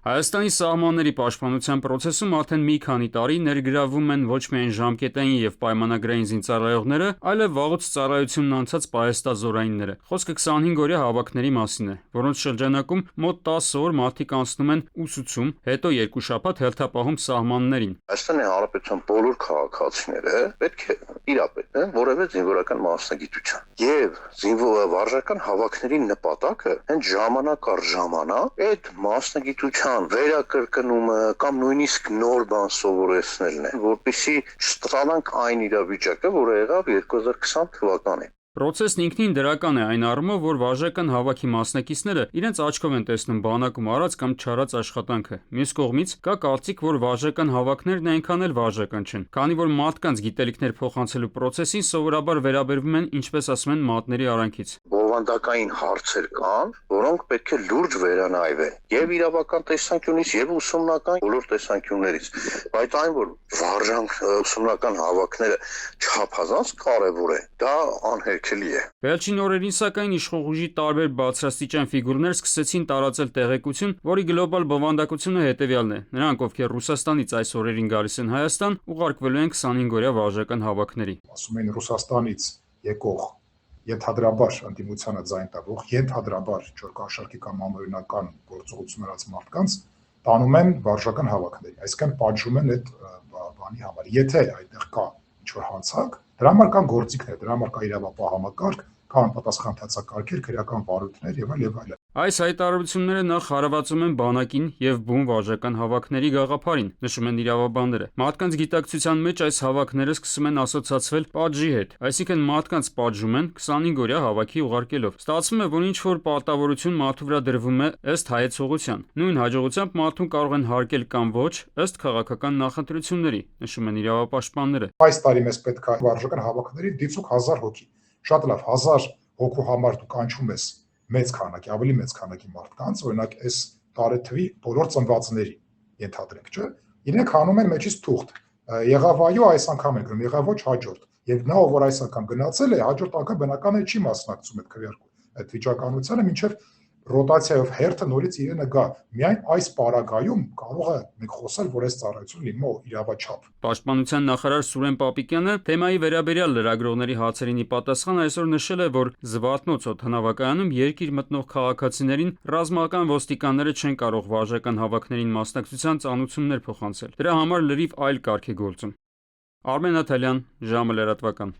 Հայաստանի սահմանների պաշտպանության process-ում արդեն մի քանի տարի ներգրավվում են ոչ միայն ժամկետային և պայմանագրային զինծառայողները, այլև վաղուց ծառայությունն անցած պահեստազորայինները։ Խոսքը 25-օրյա հավաքների մասին է, որոնց շրջանակում մոտ 10 օր մարդիկ անցնում են ուսուցում, հետո 2 շաբաթ հերթապահում սահմաններին։ Հայաստանի Հանրապետության բոլոր քաղաքացիները պետք է տիրապետեն որևէ զինվորական մասնագիտության։ Եվ վարժական հավաքների նպատակը հենց ժամանակ առ ժամանակ այդ մասնագիտության վերակրկնումը կամ նույնիսկ նոր բան սովորեցնելն է, որպեսզի չստանանք այն իրավիճակը, որը եղավ 2020 թվականին։ Պրոցեսն ինքնին դրական է այն առումով, որ վարժական հավաքի մասնակիցները իրենց աչքով են տեսնում բանակում արած կամ չարած աշխատանքը։ Մյուս կողմից կա կարծիք, որ վարժական հավաքներն այնքան էլ վարժական չեն, քանի որ մարդկանց գիտելիքներ փոխանցելու պրոցեսին սովորաբար վերաբերվում են, ինչպես ասում են, մատների արանքից։ Բովանդակային հարցեր կան, որոնք պետք է լուրջ վերանայվեն եւ իրավական տեսանկյունից եւ ուսումնական բոլոր տեսանկյուններից, բայց այն որ վարժանք ուսումնական հավաքները չափազանց կարեւոր է, դա անհերքելի է։ Վերջին օրերին սակայն իշխող ուժի տարբեր բարձրաստիճան ֆիգուրներ սկսեցին տարածել տեղեկություն, որի գլոբալ բովանդակությունը հետևյալն է. նրանք, ովքեր Ռուսաստանից այս օրերին գալիս են Հայաստան, ուղարկվելու են 25-օրյա վարժական հավաքների։ Ասում են Ռուսաստանից եկող ենթադրաբար ընդդիմությանը ձայն տվող, ենթադրաբար չորքաշարքի կամ ամերիկական գործողություն արած մարդկանց տանում են վարժական հավաքների, այսինքն պատժում են այդ բանի համար։ Եթե այդտեղ կա ինչ-որ հանցանք, դրա համար կան գործիքներ, դրա համար կա իրավապահ համակարգ, կա անպատասխան թացակարգեր, քրեական վարույթներ եւ այլն։ Այս հայտարարությունները նախ հարվածում են բանակին եւ բուն վարժական հավաքների գաղափարին, նշում են իրավաբանները։ Մարդկանց գիտակցության մեջ այս հավաքները սկսում են ասոցացվել պատժի հետ, այսինքն մարդկանց պատժում են 25-օրյա հավաքի ուղարկելով։ Ստացվում է, որ ինչ-որ պարտավորություն մարդու վրա դրվում է ըստ հայեցողության։ Նույն հաջողությամբ մարդուն կարող են հարկել կամ ոչ ըստ քաղաքական նախընտրությունների, նշում են իրավապաշտպանները։ Այս տարի մեզ պետք է վարժական հավաքների դիցուկ 1000 հոգի։ Շատ լավ, 1000 հոգու համար դու կանչում ես մեծ քանակի, ավելի մեծ քանակի մարդկանց, օրինակ այս տարեթվի բոլոր ծնվածների ենթադրենք, չէ՞։ Իրենք հանում են մեջից թուղթ։ Եղավ այո, այս անգամ են գնում, եղավ ոչ հաջորդ։ Եվ նա ով որ այս անգամ գնացել է, հաջորդ անգամ բնական է չի մասնակցում այդ քվեարկու, այդ վիճականությանը, մինչև ռոտացիայով հերթը նորից իրենը գա։ Միայն այս պարագայում կարող է մենք խոսել, որ այս ծառայությունը լինի իրավաչափ։ Պաշտպանության նախարար Սուրեն Պապիկյանը թեմայի վերաբերյալ լրագրողների հարցերին ի պատասխան այսօր նշել է, որ Զվարթնոց օդանավակայանում երկիր մտնող քաղաքացիներին ռազմական ոստիկանները չեն կարող վարժական հավաքներին մասնակցության ծանուցումներ փոխանցել։ Դրա համար լրիվ այլ կարգ է գործում։ Արմեն Աթալյան, ժամը լրատվական։